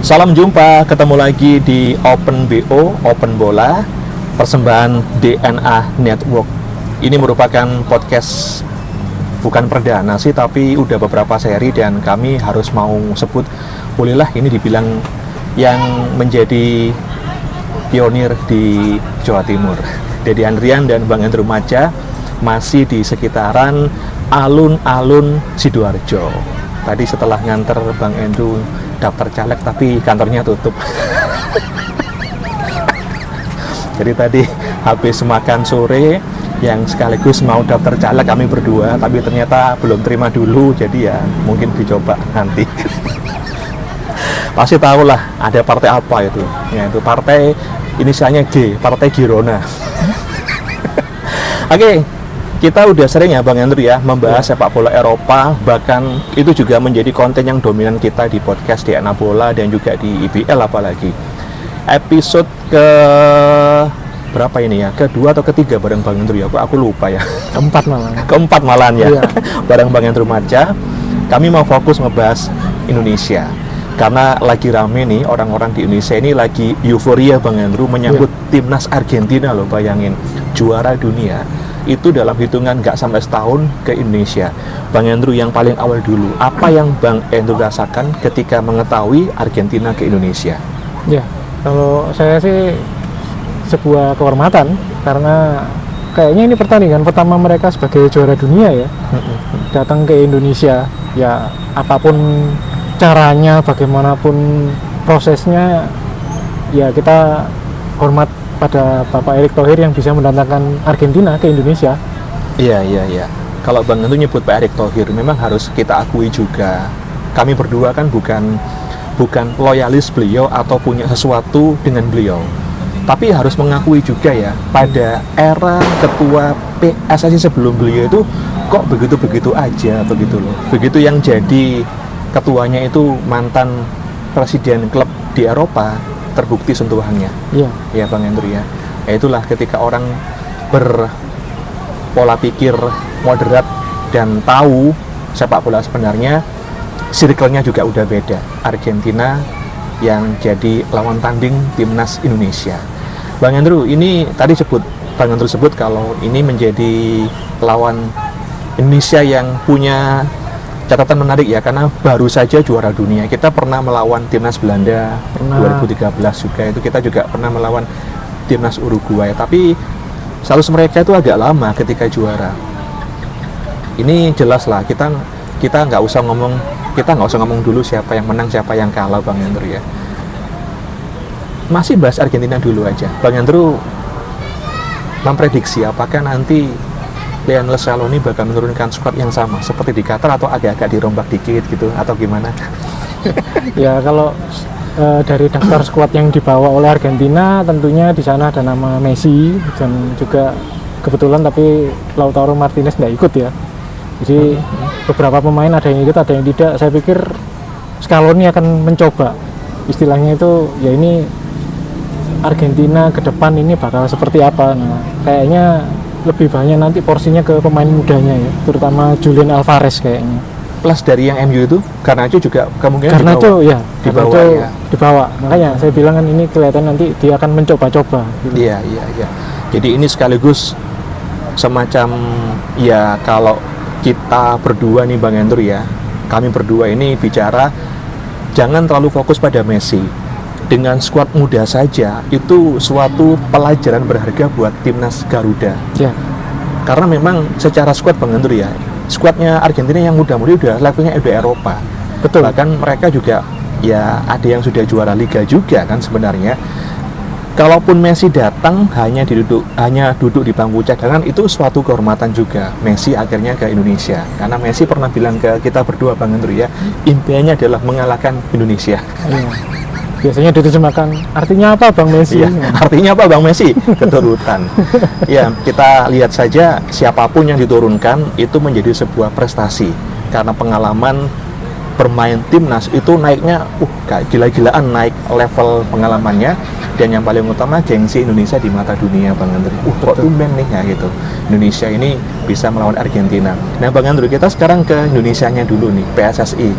Salam jumpa, ketemu lagi di Open BO, Open Bola, persembahan DNA Network. Ini merupakan podcast bukan perdana sih, tapi udah beberapa seri dan kami harus mau sebut, bolehlah ini dibilang yang menjadi pionir di Jawa Timur. Dedi Andrian dan Bang Andrew Maja masih di sekitaran alun-alun Sidoarjo. Tadi setelah nganter Bang Andrew daftar caleg tapi kantornya tutup. Jadi tadi habis makan sore yang sekaligus mau daftar caleg kami berdua, tapi ternyata belum terima dulu, jadi ya mungkin dicoba nanti. Pasti tahu lah ada partai apa itu, yaitu partai inisialnya G, Partai Girona. Oke, kita udah sering ya Bang Andrew ya membahas sepak bola Eropa, bahkan itu juga menjadi konten yang dominan kita di podcast DNA Bola dan juga di IBL apalagi. Episode ke berapa ini ya? Kedua atau ketiga bareng Bang Andrew ya? Aku lupa ya. Keempat malahan ya. Iya. Bareng Bang Andrew Maja, kami mau fokus ngebahas Indonesia. Karena lagi rame nih orang-orang di Indonesia ini lagi euforia Bang Andrew menyambut timnas Argentina loh, bayangin. Juara dunia itu dalam hitungan nggak sampai setahun ke Indonesia. Bang Andrew yang paling awal dulu, apa yang Bang Andrew rasakan ketika mengetahui Argentina ke Indonesia? Ya, kalau saya sih sebuah kehormatan karena kayaknya ini pertandingan pertama mereka sebagai juara dunia ya, datang ke Indonesia. Ya apapun caranya, bagaimanapun prosesnya, ya kita hormat pada Bapak Erick Thohir yang bisa mendatangkan Argentina ke Indonesia. Iya. Kalau Bang Andrew nyebut Pak Erick Thohir, memang harus kita akui juga. Kami berdua kan bukan loyalis beliau atau punya sesuatu dengan beliau. Tapi harus mengakui juga ya, pada era ketua PSSI sebelum beliau itu kok begitu-begitu aja begitu loh. Begitu yang jadi ketuanya itu mantan presiden klub di Eropa, terbukti sentuhannya. Iya. Ya Bang Andrew ya. Itulah ketika orang berpola pikir moderat dan tahu sepak bola sebenarnya, circle-nya juga udah beda. Argentina yang jadi lawan tanding timnas Indonesia. Bang Andrew, ini tadi Bang Andrew sebut kalau ini menjadi lawan Indonesia yang punya catatan menarik ya, karena baru saja juara dunia. Kita pernah melawan timnas Belanda 2013 juga, itu kita juga pernah melawan timnas Uruguay, tapi status mereka itu agak lama ketika juara. Ini jelas lah, kita nggak usah ngomong dulu siapa yang menang siapa yang kalah Bang Andrew ya. Masih bahas Argentina dulu aja. Bang Andrew memprediksi apakah nanti Lionel Scaloni bakal menurunkan squad yang sama seperti di Qatar atau agak-agak dirombak dikit gitu atau gimana? Ya kalau dari daftar squad yang dibawa oleh Argentina, tentunya di sana ada nama Messi dan juga kebetulan tapi Lautaro Martinez nggak ikut ya. Jadi beberapa pemain ada yang ikut, ada yang tidak. Saya pikir Scaloni akan mencoba, istilahnya itu ya ini Argentina ke depan ini bakal seperti apa. Nah, kayaknya lebih banyak nanti porsinya ke pemain mudanya ya, terutama Julian Alvarez kayaknya. Plus dari yang MU itu, Garnacho juga kemungkinan dibawa. Makanya saya bilang kan ini kelihatan nanti dia akan mencoba-coba. Gitu. Iya. Jadi ini sekaligus semacam ya, kalau kita berdua nih Bang Andrew ya, kami berdua ini bicara jangan terlalu fokus pada Messi. Dengan skuad muda saja itu suatu pelajaran berharga buat timnas Garuda. Ya. Karena memang secara skuad Bang Andrew ya, skuadnya Argentina yang muda-muda udah levelnya udah Eropa. Betul. Bahkan mereka juga ya ada yang sudah juara liga juga kan sebenarnya. Kalaupun Messi datang hanya duduk di bangku cadangan, itu suatu kehormatan juga Messi akhirnya ke Indonesia. Karena Messi pernah bilang ke kita berdua Bang Andrew ya, impiannya adalah mengalahkan Indonesia. Iya. Biasanya diterjemahkan, artinya apa Bang Messi? Ya, artinya apa Bang Messi? Keturutan. Ya, kita lihat saja siapapun yang diturunkan itu menjadi sebuah prestasi. Karena pengalaman bermain timnas itu naiknya, gila-gilaan naik level pengalamannya. Dan yang paling utama gengsi Indonesia di mata dunia Bang Andrew. Kok tumben nih ya gitu. Indonesia ini bisa melawan Argentina. Nah Bang Andrew, kita sekarang ke Indonesianya dulu nih, PSSI.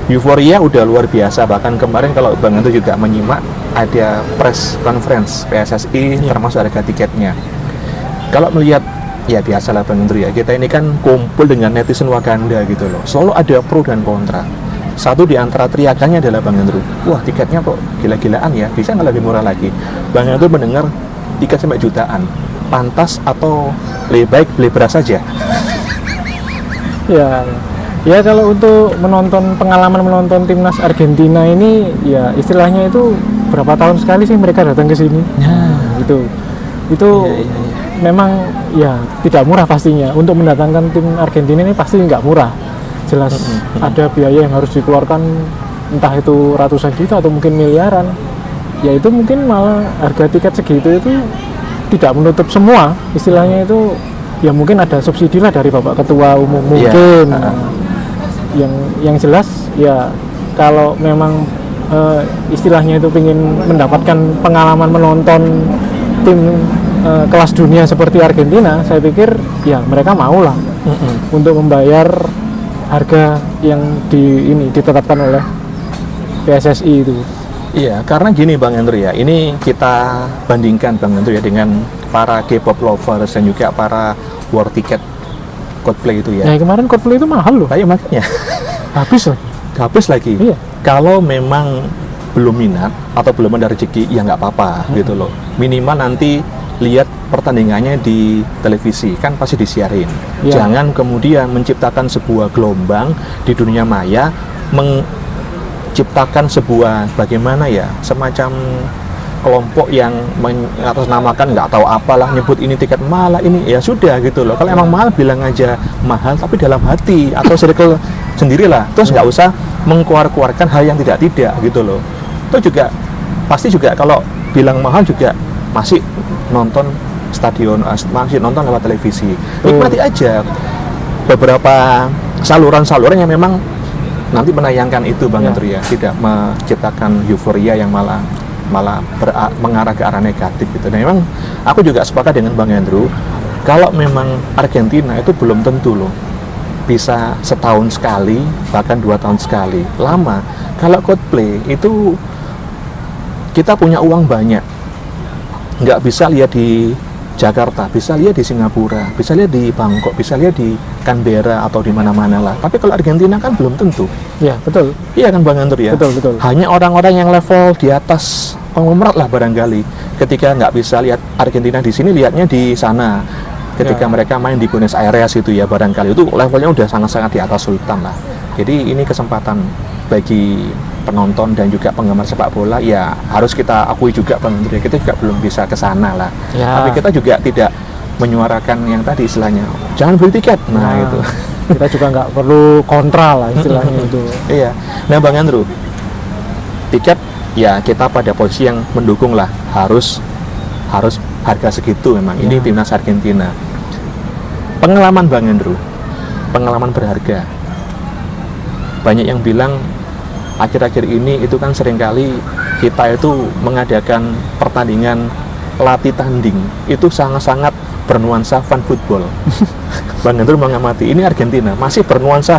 Euforia udah luar biasa, bahkan kemarin kalau Bang Andrew juga menyimak ada press conference PSSI termasuk harga tiketnya. Kalau melihat, ya biasalah Bang Andrew ya, kita ini kan kumpul dengan netizen Wakanda gitu loh, selalu ada pro dan kontra. Satu di antara teriakannya adalah Bang Andrew, wah tiketnya kok gila-gilaan ya, bisa nggak lebih murah lagi? Bang Andrew mendengar tiket sampai jutaan, pantas atau lebih baik beli beras saja? Ya kalau untuk pengalaman menonton timnas Argentina ini, ya istilahnya itu berapa tahun sekali sih mereka datang ke sini. Itu iya. Memang ya tidak murah pastinya. Untuk mendatangkan tim Argentina ini pasti nggak murah. Jelas ada biaya yang harus dikeluarkan, entah itu ratusan juta atau mungkin miliaran. Ya itu mungkin malah harga tiket segitu itu tidak menutup semua. Istilahnya itu ya mungkin ada subsidi lah dari Bapak Ketua Umum mungkin. Yang jelas ya kalau memang istilahnya itu ingin mendapatkan pengalaman menonton tim kelas dunia seperti Argentina, saya pikir ya mereka mau lah untuk membayar harga yang ditetapkan oleh PSSI itu. Iya, karena gini Bang Andrew ya, ini kita bandingkan Bang Andrew ya dengan para K-pop lovers dan juga para war ticket Coldplay itu ya. Nah kemarin Coldplay itu mahal loh. Kayak makanya habis lagi. Iya. Kalau memang belum minat atau belum ada rezeki, ya nggak apa-apa gitu loh. Minimal nanti lihat pertandingannya di televisi, kan pasti disiarin. Iya. Jangan kemudian menciptakan sebuah gelombang di dunia maya, menciptakan sebuah bagaimana ya, semacam kelompok yang mengatasnamakan nggak tahu apalah, nyebut ini tiket mahal, ini ya sudah gitu loh. Kalau emang mahal bilang aja mahal, tapi dalam hati atau circle sendirilah. Terus nggak usah mengkeluarkan hal yang tidak gitu loh. Itu juga pasti juga kalau bilang mahal juga masih nonton stadion, masih nonton lewat televisi. Nikmati aja beberapa saluran-saluran yang memang nanti menayangkan itu Bang Andrew ya, tidak menciptakan euforia yang malah mengarah ke arah negatif gitu. Dan memang aku juga sepakat dengan Bang Andrew, kalau memang Argentina itu belum tentu loh bisa setahun sekali, bahkan 2 tahun sekali, lama. Kalau Coldplay itu kita punya uang banyak, nggak bisa lihat di Jakarta, bisa lihat di Singapura, bisa lihat di Bangkok, bisa lihat di Canberra atau di mana-mana lah. Tapi kalau Argentina kan belum tentu. Ya betul. Iya kan Bang Andrew ya. Betul. Hanya orang-orang yang level di atas konglomerat lah barangkali. Ketika nggak bisa lihat Argentina di sini, lihatnya di sana. Ketika mereka main di Buenos Aires itu ya barangkali itu levelnya udah sangat-sangat di atas sultan lah. Jadi ini kesempatan bagi penonton dan juga penggemar sepak bola, ya harus kita akui juga Bang Andrew, kita juga belum bisa ke sana lah. Tapi kita juga tidak menyuarakan yang tadi istilahnya jangan beli tiket. Nah itu kita juga nggak perlu kontra lah istilahnya itu. Iya. Nah Bang Andrew, tiket ya kita pada posisi yang mendukung lah, harus harga segitu memang. Ini timnas Argentina. Pengalaman Bang Andrew, pengalaman berharga. Banyak yang bilang akhir-akhir ini itu kan seringkali kita itu mengadakan pertandingan latih tanding itu sangat-sangat bernuansa fun football. Bang Andrew mengamati ini Argentina masih bernuansa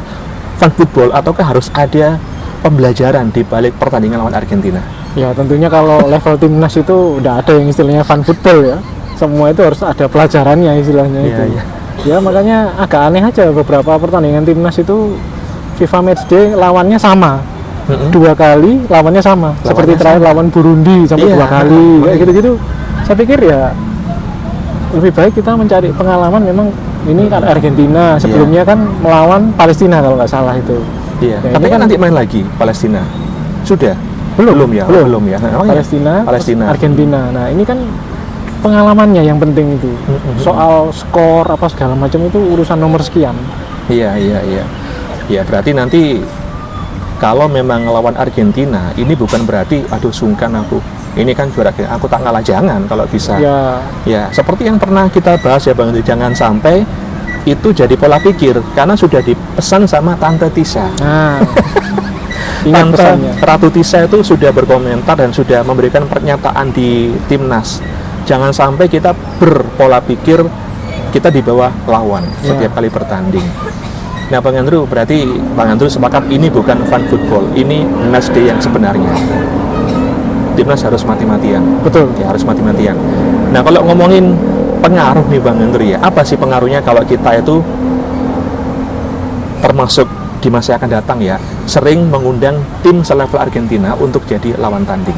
fun football ataukah harus ada pembelajaran di balik pertandingan lawan Argentina? Ya tentunya kalau level timnas itu udah ada yang istilahnya fun football ya. Semua itu harus ada pelajarannya istilahnya itu. Ya makanya agak aneh aja beberapa pertandingan timnas itu FIFA Matchday lawannya sama. 2 kali lawannya sama. Seperti terakhir lawan Burundi sampai 2 kali kayak gitu-gitu. Saya pikir ya lebih baik kita mencari pengalaman. Memang ini kan Argentina, sebelumnya kan melawan Palestina kalau nggak salah itu. Iya. Ya, tapi kan nanti main lagi Palestina. Sudah? Belum ya. Palestina, Argentina. Nah, ini kan pengalamannya yang penting itu. Soal skor apa segala macam itu urusan nomor sekian. Iya. Ya, berarti nanti kalau memang lawan Argentina, ini bukan berarti aduh sungkan aku. Ini kan juara, aku tak ngalah, jangan kalau bisa. Ya, seperti yang pernah kita bahas ya Bang, jangan sampai itu jadi pola pikir karena sudah dipesan sama Tante Tisa. Tante Ratu Tisa itu sudah berkomentar dan sudah memberikan pernyataan di timnas. Jangan sampai kita berpola pikir kita di bawah lawan setiap kali bertanding. Nah, Bang Andrew, berarti Bang Andrew sepakat ini bukan fun football, ini match day yang sebenarnya. Timnas harus mati-matian. Betul. Ya, harus mati-matian. Nah, kalau ngomongin pengaruh nih Bang Andrew ya, apa sih pengaruhnya kalau kita itu termasuk di masa yang akan datang ya, sering mengundang tim selevel Argentina untuk jadi lawan tanding?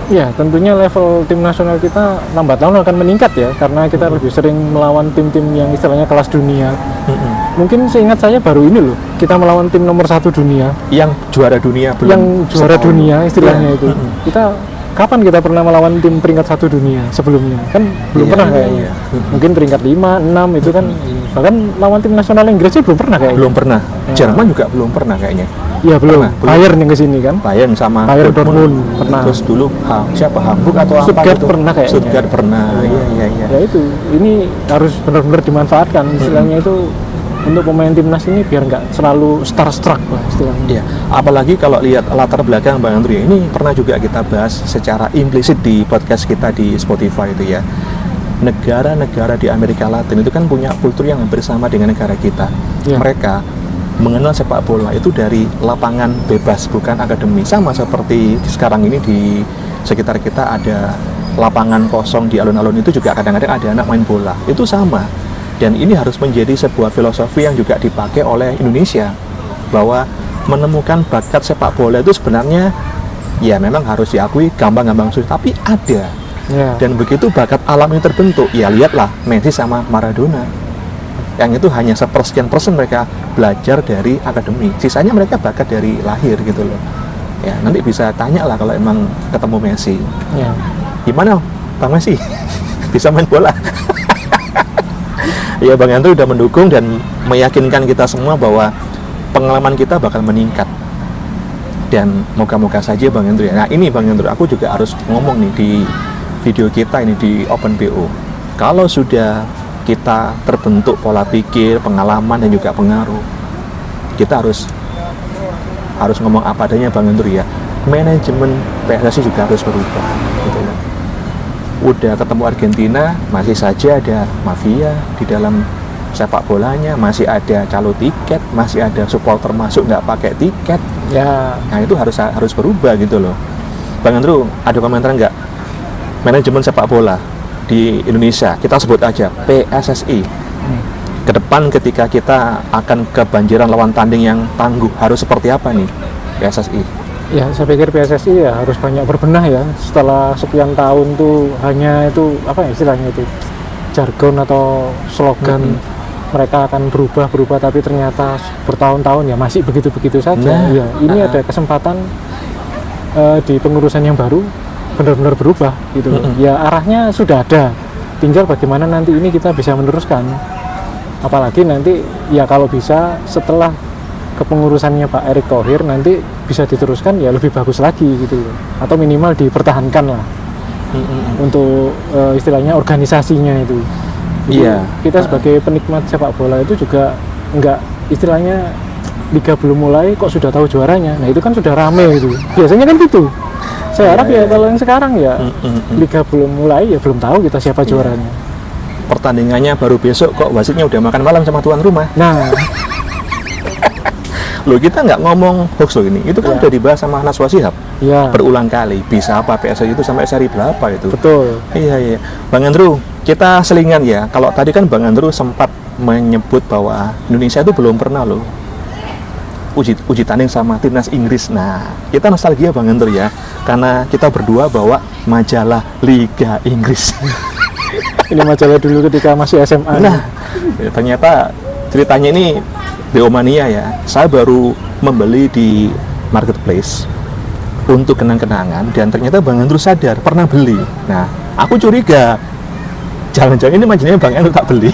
Ya, tentunya level tim nasional kita lambat laun akan meningkat ya, karena kita lebih sering melawan tim-tim yang istilahnya kelas dunia. Mungkin seingat saya baru ini loh, kita melawan tim nomor 1 dunia. Yang juara dunia belum. Yang juara setahun. dunia istilahnya Ya. itu. Kita kapan kita pernah melawan tim peringkat 1 dunia sebelumnya? Kan belum Iya, pernah iya, kayaknya. iya. Mungkin peringkat 5, 6 itu kan, bahkan lawan tim nasional Inggrisnya belum pernah kayaknya. Belum pernah. Ya. Jerman juga belum pernah kayaknya. Iya belum. Pernah, belum. Bayern yang kesini kan. Bayern sama Bayern Dortmund pernah. Terus dulu siapa Hamburg atau apa Stuttgart gitu? pernah kayaknya. Stuttgart pernah. Iya, iya, iya. Ya itu, ini harus benar-benar dimanfaatkan istilahnya itu untuk pemain timnas ini biar nggak selalu starstruck lah istilahnya. Iya, apalagi kalau lihat latar belakang Bang Andrew ya, ini pernah juga kita bahas secara implisit di podcast kita di Spotify itu ya. Negara-negara di Amerika Latin itu kan punya kultur yang hampir sama dengan negara kita. Iya. Mereka mengenal sepak bola itu dari lapangan bebas, bukan akademi. Sama seperti sekarang ini di sekitar kita ada lapangan kosong di alun-alun, itu juga kadang-kadang ada anak main bola. Itu sama. Dan ini harus menjadi sebuah filosofi yang juga dipakai oleh Indonesia, bahwa menemukan bakat sepak bola itu sebenarnya ya memang harus diakui gampang-gampang sulit, tapi ada. Ya. Dan begitu bakat alam ini terbentuk, ya lihatlah Messi sama Maradona. Yang itu hanya sepersekian persen mereka belajar dari akademi, sisanya mereka bakat dari lahir gitu loh. Ya, nanti bisa tanya lah kalau emang ketemu Messi. Ya. Gimana Bang Messi? Bisa main bola? Ya, Bang Andrew udah mendukung dan meyakinkan kita semua bahwa pengalaman kita bakal meningkat. Dan moga-moga saja Bang Andrew ya. Nah ini Bang Andrew, aku juga harus ngomong nih di video kita ini di Open BO. Kalau sudah kita terbentuk pola pikir, pengalaman dan juga pengaruh, kita harus ngomong apa adanya Bang Andrew ya. Manajemen PSSI juga harus berubah gitu ya. Udah ketemu Argentina, masih saja ada mafia di dalam sepak bolanya, masih ada calo tiket, masih ada supporter masuk nggak pakai tiket. Ya. Nah itu harus berubah gitu loh. Bang Andrew, ada komentar nggak? Manajemen sepak bola di Indonesia, kita sebut aja PSSI. Ke depan ketika kita akan kebanjiran lawan tanding yang tangguh, harus seperti apa nih PSSI? Ya, saya pikir PSSI ya harus banyak berbenah ya. Setelah sekian tahun tuh hanya itu apa ya istilahnya itu jargon atau slogan. Mereka akan berubah, tapi ternyata bertahun-tahun ya masih begitu-begitu saja. Nah, ya, ini ada kesempatan di pengurusan yang baru benar-benar berubah gitu. Ya arahnya sudah ada. Tinggal bagaimana nanti ini kita bisa meneruskan. Apalagi nanti ya kalau bisa setelah kepengurusannya Pak Erick Thohir nanti bisa diteruskan ya lebih bagus lagi gitu, atau minimal dipertahankan lah untuk istilahnya organisasinya itu. Iya. Kita sebagai penikmat sepak bola itu juga enggak istilahnya liga belum mulai kok sudah tahu juaranya. Nah itu kan sudah rame gitu. Biasanya kan gitu. Saya harap ya kalau yang sekarang ya liga belum mulai ya belum tahu kita siapa juaranya. Pertandingannya baru besok kok wasitnya udah makan malam sama tuan rumah. Nah. Loh kita nggak ngomong hoax loh ini, itu kan udah dibahas sama Naswa Shihab berulang kali. Bisa apa PSSI itu sampai seri berapa itu? Betul. Iya. Bang Andrew, kita selingan ya. Kalau tadi kan Bang Andrew sempat menyebut bahwa Indonesia itu belum pernah loh uji tanding sama timnas Inggris. Nah, kita nostalgia Bang Andrew ya, karena kita berdua bawa majalah Liga Inggris. Ini majalah dulu ketika masih SMA. Nah, ternyata ceritanya ini Beomania ya. Saya baru membeli di marketplace untuk kenang-kenangan dan ternyata Bang Andrew sadar pernah beli. Nah, aku curiga jangan-jangan ini majalahnya Bang Andrew tak beli.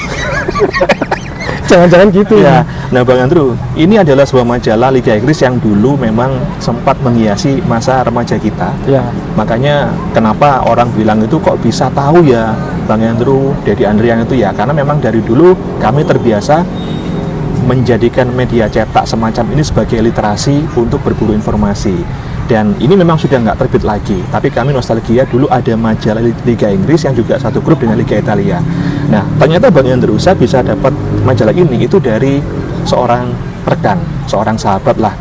Jangan-jangan gitu ya. Nah, Bang Andrew, ini adalah sebuah majalah Liga Inggris yang dulu memang sempat menghiasi masa remaja kita. Ya. Makanya kenapa orang bilang itu kok bisa tahu ya Bang Andrew, Dedi Andrian itu ya, karena memang dari dulu kami terbiasa menjadikan media cetak semacam ini sebagai literasi untuk berburu informasi. Dan ini memang sudah nggak terbit lagi, tapi kami nostalgia dulu ada majalah Liga Inggris yang juga satu grup dengan Liga Italia. Nah, ternyata Bang Andrew, saya bisa dapat majalah ini itu dari seorang rekan, seorang sahabat lah.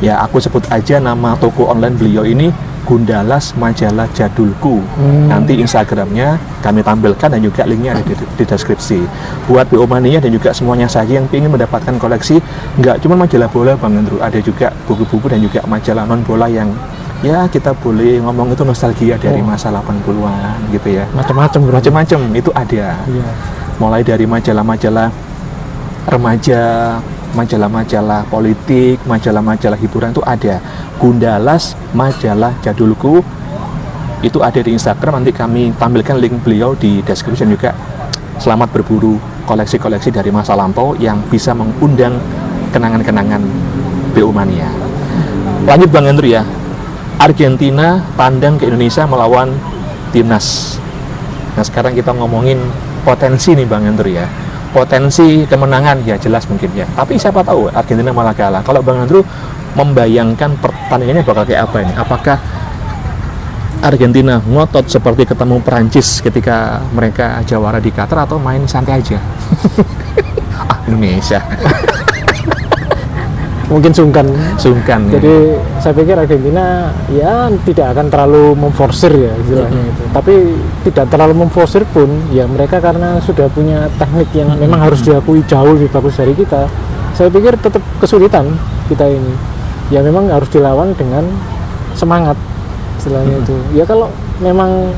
Ya aku sebut aja nama toko online beliau ini Gundalas Majalah Jadulku. Nanti Instagramnya kami tampilkan dan juga linknya ada di deskripsi. Buat BO Mania dan juga semuanya saja yang ingin mendapatkan koleksi, nggak cuma majalah bola Bang Andrew, ada juga buku-buku dan juga majalah non bola yang ya kita boleh ngomong itu nostalgia dari masa 80-an gitu ya. Macam-macam itu ada. Iya. Mulai dari majalah-majalah remaja, majalah-majalah politik, majalah-majalah hiburan itu ada. Gundalas Majalah Jadulku itu ada di Instagram, nanti kami tampilkan link beliau di description juga. Selamat berburu koleksi-koleksi dari masa lampau yang bisa mengundang kenangan-kenangan BO Mania. Lanjut Bang Andrew ya. Argentina tandang ke Indonesia melawan Timnas. Nah sekarang kita ngomongin potensi nih Bang Andrew ya. Potensi kemenangan ya jelas mungkin ya. Tapi siapa tahu Argentina malah kalah. Kalau Bang Andrew membayangkan pertandingannya bakal kayak apa ini? Apakah Argentina ngotot seperti ketemu Perancis ketika mereka jawara di Qatar atau main santai aja? Indonesia. Mungkin sungkan. Ya. Jadi saya pikir Argentina ya tidak akan terlalu memforsir ya istilahnya itu. Tapi tidak terlalu memforsir pun ya mereka karena sudah punya teknik yang memang harus diakui jauh lebih bagus dari kita. Saya pikir tetap kesulitan kita ini. Ya memang harus dilawan dengan semangat istilahnya itu. Ya kalau memang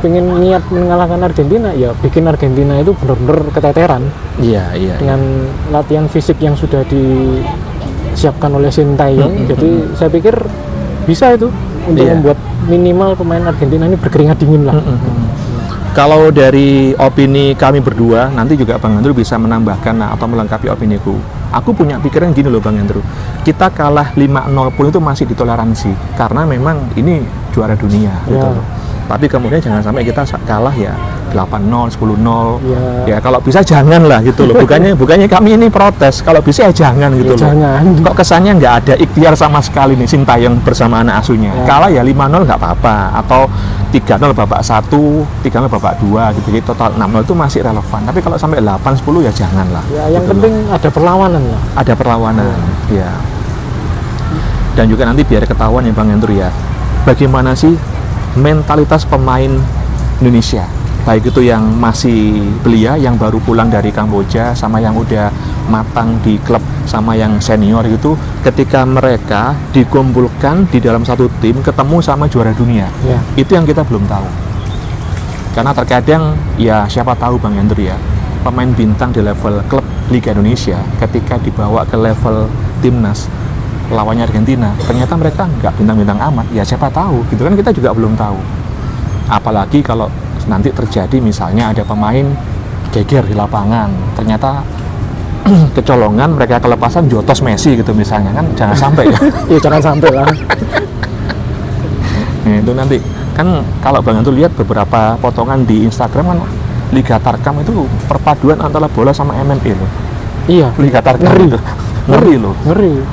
pengen niat mengalahkan Argentina ya bikin Argentina itu benar-benar keteteran. Iya. Dengan latihan fisik yang sudah disiapkan oleh Sintayong. Jadi saya pikir bisa itu untuk membuat minimal pemain Argentina ini berkeringat dingin lah. Kalau dari opini kami berdua, nanti juga Bang Andrew bisa menambahkan atau melengkapi opiniku. Aku punya pikiran gini loh Bang Andrew, kita kalah 5-0 pun itu masih ditoleransi karena memang ini juara dunia gitu loh. Tapi kemudian jangan sampai kita kalah ya 8-0, 10-0 ya kalau bisa jangan lah gitu loh. Bukannya kami ini protes, kalau bisa ya jangan gitu loh. Jangan. Kok kesannya nggak ada ikhtiar sama sekali nih Sintayong bersama anak asuhnya. Kalah ya 5-0 nggak apa-apa, atau 3-0 babak 1, 3-0 babak 2 gitu. Jadi total 6-0 itu masih relevan. Tapi kalau sampai 8-10 ya jangan lah. Ya yang gitu penting loh. ada perlawanan lah. Ada perlawanan, ya. Dan juga nanti biar ketahuan ya Bang Andrew ya, bagaimana sih mentalitas pemain Indonesia, baik itu yang masih belia, yang baru pulang dari Kamboja, sama yang udah matang di klub, sama yang senior gitu, ketika mereka dikumpulkan di dalam satu tim ketemu sama juara dunia. Itu yang kita belum tahu. Karena terkadang ya siapa tahu Bang Andrew ya, pemain bintang di level klub Liga Indonesia ketika dibawa ke level timnas lawannya Argentina, ternyata mereka nggak bintang-bintang amat. Ya siapa tahu, gitu kan, kita juga belum tahu. Apalagi kalau nanti terjadi misalnya ada pemain geger di lapangan, ternyata kecolongan, mereka kelepasan jotos Messi gitu misalnya, kan jangan sampai ya. Ya jangan sampai lah. Nah, itu nanti kan kalau Bang Andrew lihat beberapa potongan di Instagram kan, Liga Tarkam itu perpaduan antara bola sama MMA loh. Iya. Liga Tarkam itu ngeri loh.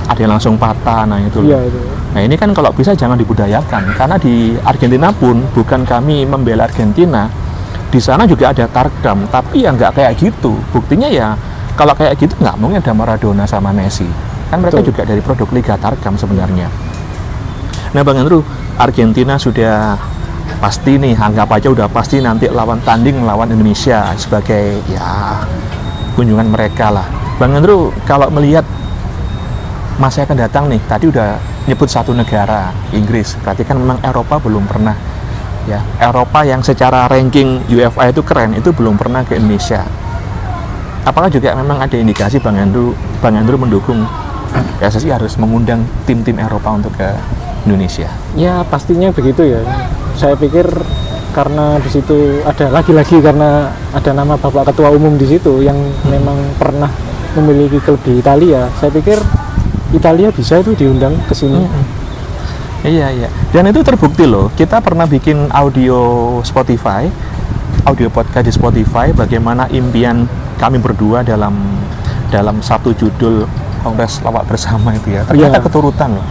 Ada yang langsung patah, nah itu loh. Iya, itu. Nah ini kan kalau bisa jangan dibudayakan, karena di Argentina pun bukan kami membela Argentina, di sana juga ada Tarkam, tapi ya nggak kayak gitu. Buktinya ya kalau kayak gitu nggak mungkin ada Maradona sama Messi, kan mereka juga dari produk Liga Tarkam sebenarnya. Nah Bang Andrew, Argentina sudah pasti nih, anggap aja udah pasti nanti tanding melawan Indonesia sebagai ya kunjungan mereka lah. Bang Andrew, kalau melihat masa akan datang nih, tadi udah nyebut satu negara, Inggris, berarti kan memang Eropa belum pernah ya. Eropa yang secara ranking UEFA itu keren, itu belum pernah ke Indonesia. Apakah juga memang ada indikasi Bang Andrew mendukung PSSI harus mengundang tim-tim Eropa untuk ke Indonesia? Ya pastinya begitu ya. Saya pikir karena di situ ada lagi-lagi karena ada nama Bapak Ketua Umum di situ yang memang pernah memiliki klub di Italia. Saya pikir Italia bisa itu diundang ke sini. Iya. Dan itu terbukti loh. Kita pernah bikin audio podcast di Spotify, bagaimana impian kami berdua dalam satu judul Kongres Lawak Bersama itu ya. Ternyata keturutan loh.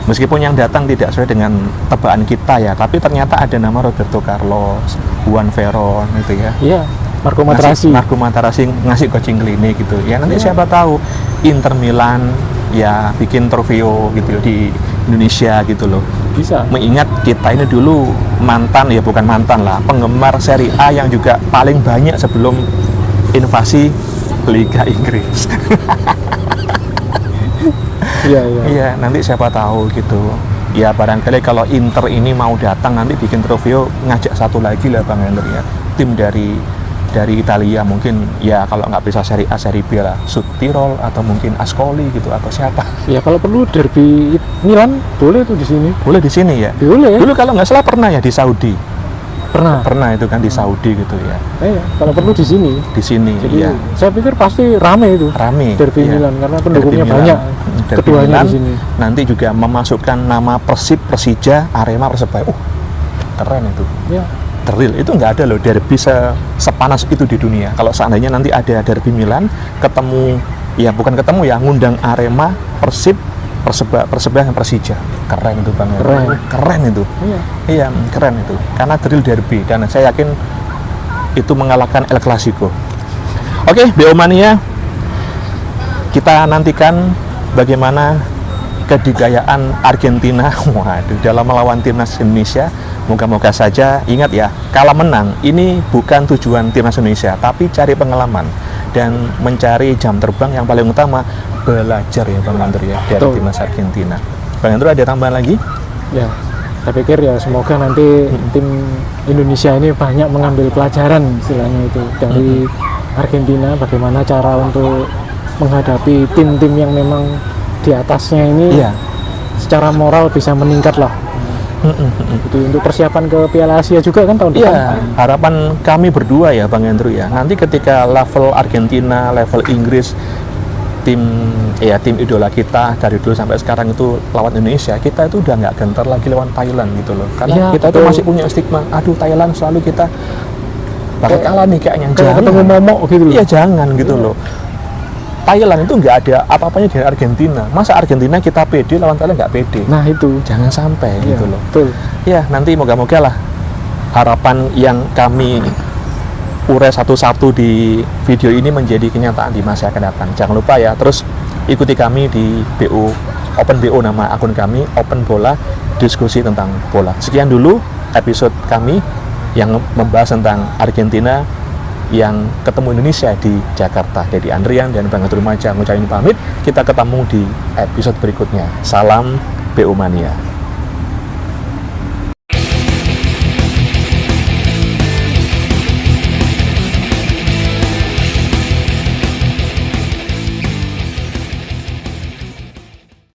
Meskipun yang datang tidak sesuai dengan tebaan kita ya, tapi ternyata ada nama Roberto Carlos, Juan Veron itu ya. Iya. Marco Materazzi ngasih coaching klinik gitu. Ya nanti siapa tahu Inter Milan ya bikin trofeo gitu di Indonesia gitu loh. Bisa. Mengingat kita ini dulu bukan mantan lah, penggemar Serie A yang juga paling banyak sebelum invasi Liga Inggris. Iya. Iya, nanti siapa tahu gitu. Ya barangkali kalau Inter ini mau datang nanti bikin trofeo, ngajak satu lagi lah Bang Hendro ya. Tim dari Italia mungkin, ya kalau nggak bisa Serie A, Serie B lah, Südtirol atau mungkin Ascoli gitu atau siapa. Ya kalau perlu derby Milan boleh tuh di sini. Boleh di sini ya. Boleh. Dulu kalau nggak salah pernah ya di Saudi. Pernah Itu kan di Saudi gitu ya. Iya, kalau perlu di sini. Di sini. Jadi ya. saya pikir pasti rame itu. Rame. Derby iya. Milan karena pendukungnya Derby Milan. banyak. Derby Keduanya Milan, di sini. nanti juga memasukkan nama Persib, Persija, Arema, Persebaya. Keren itu. Ya. Real itu nggak ada loh derby sepanas itu di dunia. Kalau seandainya nanti ada derby Milan ngundang Arema, Persib, Persebaya, dan Persija. Keren itu Bang. Keren itu. Iya, keren itu. Karena drill derby dan saya yakin itu mengalahkan El Clasico. Oke, BO Mania, kita nantikan bagaimana kedikayaan Argentina dalam melawan timnas Indonesia. Moga-moga saja, ingat ya, kalah menang ini bukan tujuan timnas Indonesia, tapi cari pengalaman dan mencari jam terbang yang paling utama, belajar ya Bang Andrew ya dari timnas Argentina. Bang Andrew ada tambahan lagi? Ya, saya pikir ya semoga nanti tim Indonesia ini banyak mengambil pelajaran istilahnya itu dari Argentina, bagaimana cara untuk menghadapi tim-tim yang memang di atasnya ini secara moral bisa meningkat lah. Jadi untuk persiapan ke Piala Asia juga kan tahun depan. Harapan kami berdua ya Bang Andrew ya. Nanti ketika level Argentina, level Inggris, tim idola kita dari dulu sampai sekarang itu lawan Indonesia, kita itu udah nggak gentar lagi lawan Thailand gitu loh. Karena kita itu masih punya stigma, aduh Thailand selalu kita bakal kalah nih kayaknya. Kayak ketemu momok gitu loh. Iya jangan gitu loh. Thailand itu nggak ada apa-apanya dari Argentina. Masa Argentina kita pede lawan Thailand nggak pede? Nah itu. Jangan sampai gitu loh. Betul. Ya nanti moga-moga lah harapan yang kami urai satu-satu di video ini menjadi kenyataan di masa akan datang. Jangan lupa ya, terus ikuti kami di BO Open BO, nama akun kami Open Bola, diskusi tentang bola. Sekian dulu episode kami yang membahas tentang Argentina yang ketemu Indonesia di Jakarta. Jadi Andrian dan Bang Andrew Maja ngucapin pamit. Kita ketemu di episode berikutnya. Salam BO Mania.